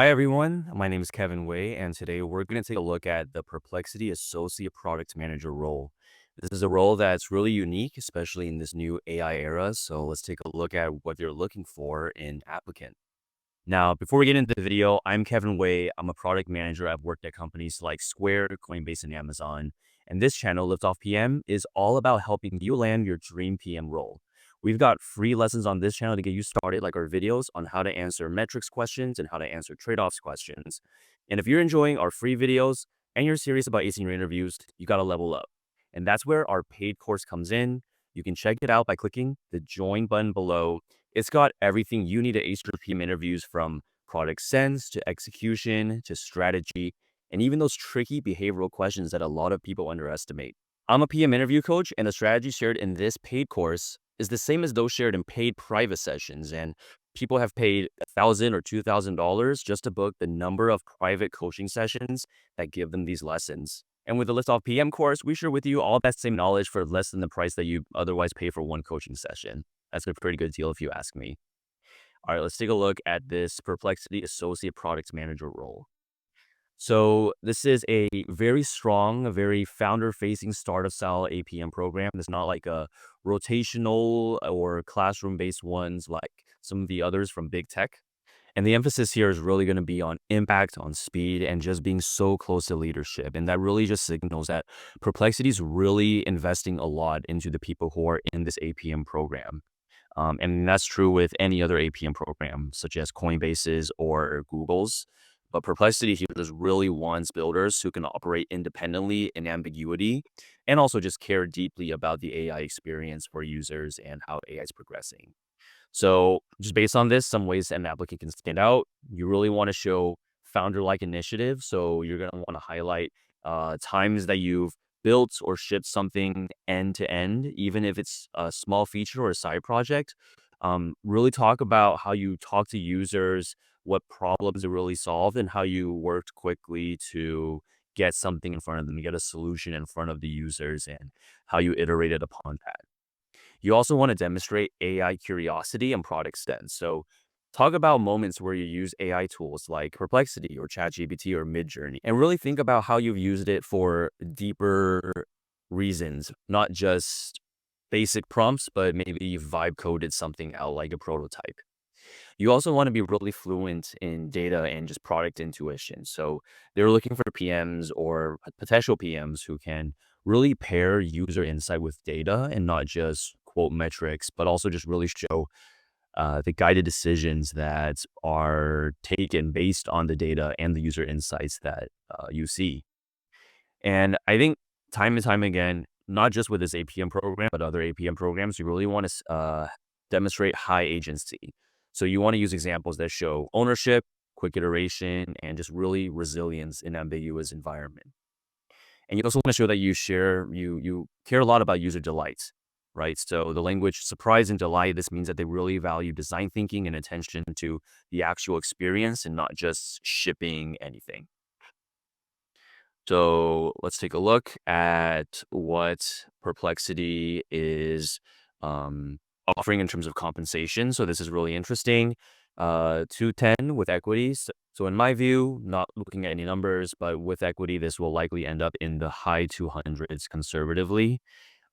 Hi everyone, my name is Kevin Wei, and today we're going to take a look at the Perplexity Associate Product Manager role. This is a role that's really unique, especially in this new AI era. So let's take a look at what you're looking for in applicant. Now, before we get into the video, I'm Kevin Wei. I'm a product manager. I've worked at companies like Square, Coinbase, and Amazon. And this channel, LiftoffPM, is all about helping you land your dream PM role. We've got free lessons on this channel to get you started, like our videos on how to answer metrics questions and how to answer trade-offs questions. And if you're enjoying our free videos and you're serious about acing your interviews, you got to level up. And that's where our paid course comes in. You can check it out by clicking the join button below. It's got everything you need to ace your PM interviews, from product sense to execution to strategy, and even those tricky behavioral questions that a lot of people underestimate. I'm a PM interview coach, and the strategy shared in this paid course is the same as those shared in paid private sessions. And people have paid $1,000 or $2,000 just to book the number of private coaching sessions that give them these lessons. And with the Liftoff PM course, we share with you all that same knowledge for less than the price that you otherwise pay for one coaching session. That's a pretty good deal if you ask me. All right, let's take a look at this Perplexity Associate Product Manager role. So this is a very strong, a very founder-facing startup-style APM program. It's not like a rotational or classroom-based ones like some of the others from big tech. And the emphasis here is really going to be on impact, on speed, and just being so close to leadership. And that really just signals that Perplexity is really investing a lot into the people who are in this APM program. And that's true with any other APM program, such as Coinbase's or Google's. But Perplexity here just really wants builders who can operate independently in ambiguity and also just care deeply about the AI experience for users and how AI is progressing. So just based on this, some ways an applicant can stand out. You really want to show founder-like initiative. So you're going to want to highlight times that you've built or shipped something end to end, even if it's a small feature or a side project. Really talk about how you talk to users, what problems it really solved, and how you worked quickly to get something in front of them, get a solution in front of the users, and how you iterated upon that. You also want to demonstrate AI curiosity and product sense. So talk about moments where you use AI tools like Perplexity or ChatGPT or Midjourney, and really think about how you've used it for deeper reasons, not just basic prompts, but maybe you've vibe coded something out like a prototype. You also want to be really fluent in data and just product intuition. So they're looking for PMs or potential PMs who can really pair user insight with data and not just quote metrics, but also just really show the guided decisions that are taken based on the data and the user insights that you see. And I think time and time again, not just with this APM program, but other APM programs, you really want to demonstrate high agency. So you want to use examples that show ownership, quick iteration, and just really resilience in ambiguous environment. And you also want to show that you care a lot about user delight, right? So the language surprise and delight, this means that they really value design thinking and attention to the actual experience and not just shipping anything. So let's take a look at what Perplexity is offering in terms of compensation. So this is really interesting. 210 with equities. So in my view, not looking at any numbers, but with equity, this will likely end up in the high 200s conservatively.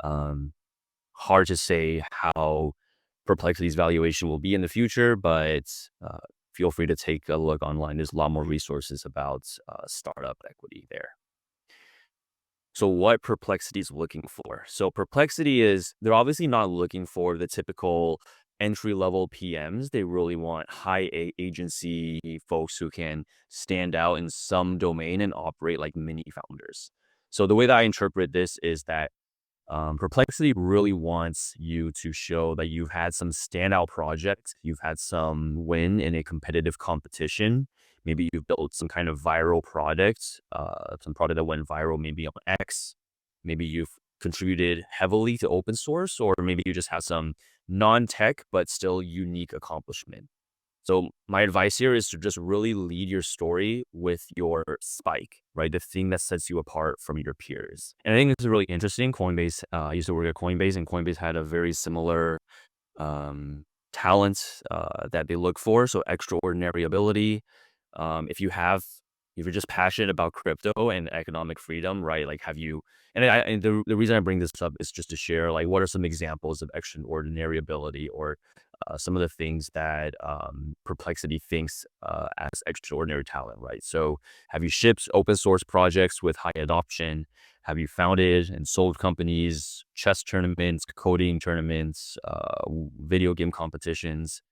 Um, Hard to say how Perplexity's valuation will be in the future, but feel free to take a look online. There's a lot more resources about startup equity there. So what Perplexity is looking for? So Perplexity they're obviously not looking for the typical entry-level PMs. They really want high agency folks who can stand out in some domain and operate like mini founders. So the way that I interpret this is that Perplexity really wants you to show that you've had some standout projects, you've had some win in a competitive competition. Maybe you've built some kind of viral product, some product that went viral, maybe on X. Maybe you've contributed heavily to open source, or maybe you just have some non-tech but still unique accomplishment. So my advice here is to just really lead your story with your spike, right? The thing that sets you apart from your peers. And I think this is really interesting. Coinbase, I used to work at Coinbase, and Coinbase had a very similar talent that they look for. So extraordinary ability, if you're just passionate about crypto and economic freedom, right? Like, have you? And the reason I bring this up is just to share, like, what are some examples of extraordinary ability, or some of the things that Perplexity thinks as extraordinary talent, right? So, have you shipped open source projects with high adoption? Have you founded and sold companies, chess tournaments, coding tournaments, video game competitions?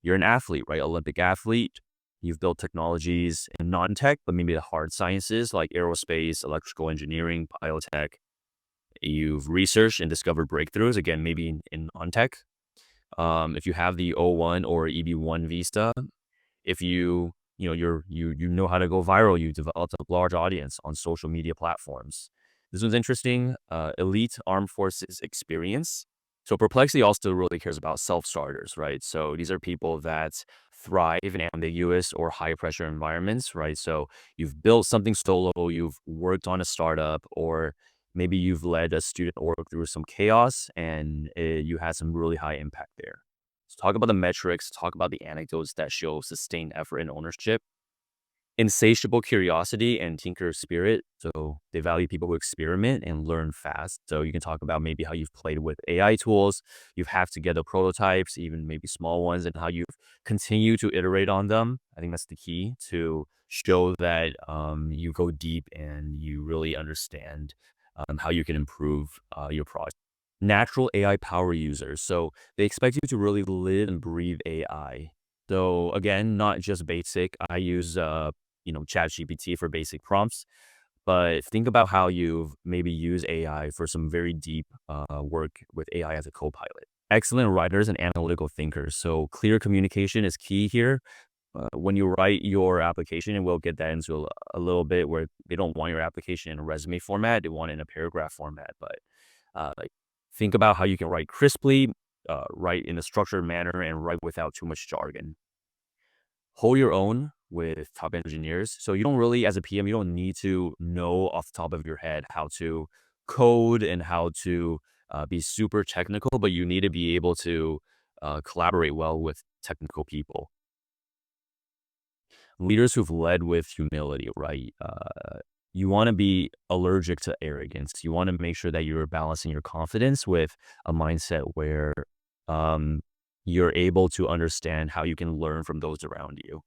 You're an athlete, right? Olympic athlete. You've built technologies in non-tech, but maybe the hard sciences like aerospace, electrical engineering, biotech. You've researched and discovered breakthroughs, again, maybe in non-tech. If you have the O1 or EB1 visa, if you know how to go viral, you developed a large audience on social media platforms. This one's interesting. Elite armed forces experience. So Perplexity also really cares about self-starters, right? So these are people that thrive in ambiguous or high pressure environments, right? So you've built something solo, you've worked on a startup, or maybe you've led a student org through some chaos, and you had some really high impact there. So talk about the metrics, talk about the anecdotes that show sustained effort and ownership. Insatiable curiosity and tinker spirit. So they value people who experiment and learn fast. So you can talk about maybe how you've played with AI tools, you've hacked together prototypes, even maybe small ones, and how you've continued to iterate on them. I think that's the key to show that you go deep and you really understand how you can improve your project. Natural AI power users. So they expect you to really live and breathe AI. So again, not just basic. I use ChatGPT for basic prompts, but think about how you've maybe used AI for some very deep work with AI as a co-pilot. Excellent writers and analytical thinkers. So clear communication is key here. When you write your application, and we'll get that into a little bit, where they don't want your application in a resume format, they want it in a paragraph format. But like, think about how you can write crisply, write in a structured manner, and write without too much jargon. Hold your own with top engineers. So you don't really, as a PM, you don't need to know off the top of your head how to code and how to be super technical, but you need to be able to collaborate well with technical people. Leaders who've led with humility, right? You want to be allergic to arrogance. You want to make sure that you're balancing your confidence with a mindset where um, you're able to understand how you can learn from those around you.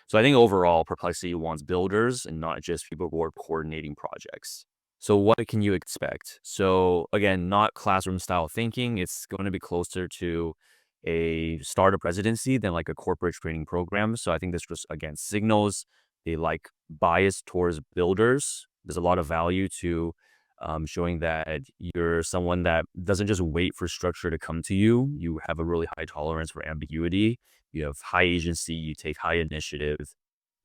So I think overall, Perplexity wants builders and not just people who are coordinating projects. So what can you expect? So again, not classroom style thinking. It's going to be closer to a startup residency than like a corporate training program. So I think this just again signals they like bias towards builders. There's a lot of value to showing that you're someone that doesn't just wait for structure to come to you. You have a really high tolerance for ambiguity. You have high agency. You take high initiative.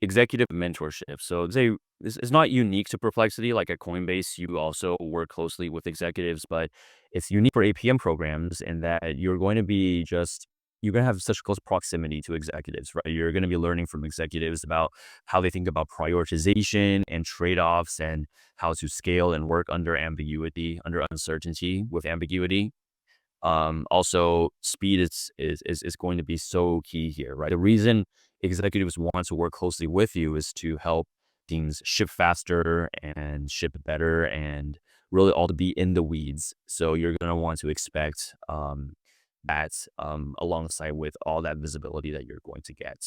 Executive mentorship. So say this is not unique to Perplexity. Like at Coinbase, you also work closely with executives, but it's unique for APM programs in that you're going to have such close proximity to executives, right? You're going to be learning from executives about how they think about prioritization and trade-offs, and how to scale and work under ambiguity, under uncertainty with ambiguity. Also, speed is going to be so key here, right? The reason executives want to work closely with you is to help things ship faster and ship better, and really all to be in the weeds. So you're going to want to expect that alongside with all that visibility that you're going to get.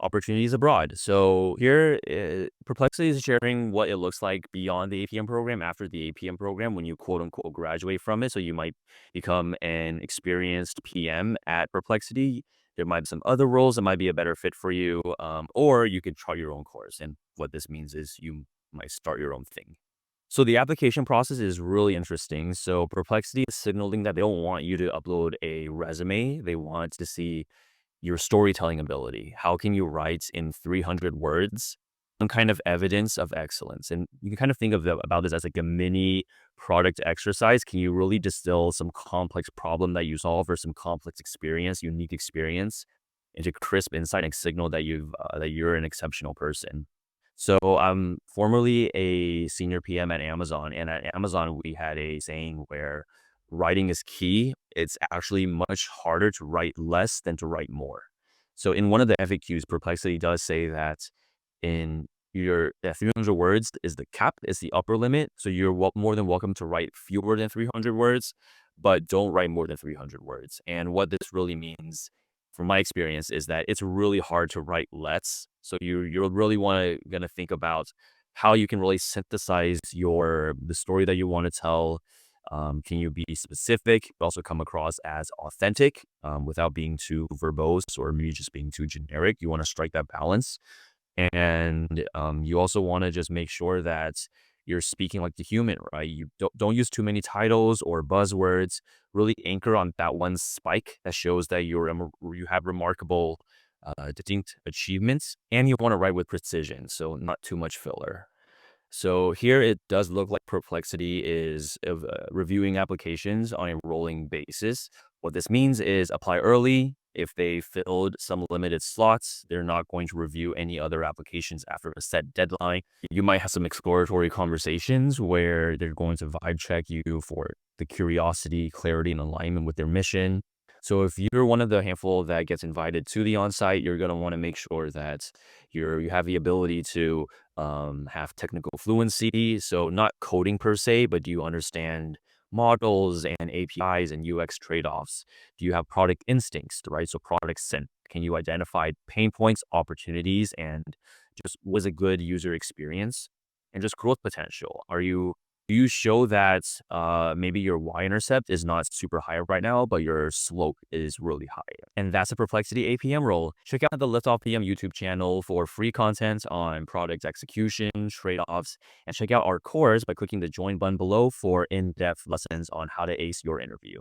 Opportunities abroad. So here, Perplexity is sharing what it looks like beyond the APM program, after the APM program, when you quote unquote graduate from it. So you might become an experienced PM at Perplexity. There might be some other roles that might be a better fit for you, or you could chart your own course. And what this means is you might start your own thing. So the application process is really interesting. So Perplexity is signaling that they don't want you to upload a resume. They want to see your storytelling ability. How can you write in 300 words some kind of evidence of excellence? And you can kind of think about this as like a mini product exercise. Can you really distill some complex problem that you solve, or some complex experience, unique experience, into crisp insight and signal that you're an exceptional person? So I'm formerly a senior PM at Amazon, and at Amazon we had a saying where writing is key. It's actually much harder to write less than to write more. So in one of the FAQs, Perplexity does say that in your 300 words is the cap, is the upper limit. So you're more than welcome to write fewer than 300 words, but don't write more than 300 words. And what this really means, from my experience, is that it's really hard to write less. So you're really gonna think about how you can really synthesize the story that you want to tell. Can you be specific, but also come across as authentic without being too verbose or maybe just being too generic? You want to strike that balance. And you also want to just make sure that you're speaking like the human, right? You don't use too many titles or buzzwords. Really anchor on that one spike that shows that you have remarkable, distinct achievements, and you want to write with precision, so not too much filler. So here it does look like Perplexity is reviewing applications on a rolling basis. What this means is apply early. If they filled some limited slots, they're not going to review any other applications after a set deadline. You might have some exploratory conversations where they're going to vibe check you for the curiosity, clarity, and alignment with their mission. So if you're one of the handful that gets invited to the on-site, you're going to want to make sure that you have the ability to have technical fluency. So not coding per se, but do you understand models and APIs and UX trade-offs? Do you have product instincts, right? So product scent. Can you identify pain points, opportunities, and just was a good user experience and just growth potential? Do you show that maybe your y-intercept is not super high right now, but your slope is really high? And that's a Perplexity APM role. Check out the LiftoffPM YouTube channel for free content on product execution, trade-offs, and check out our course by clicking the join button below for in-depth lessons on how to ace your interview.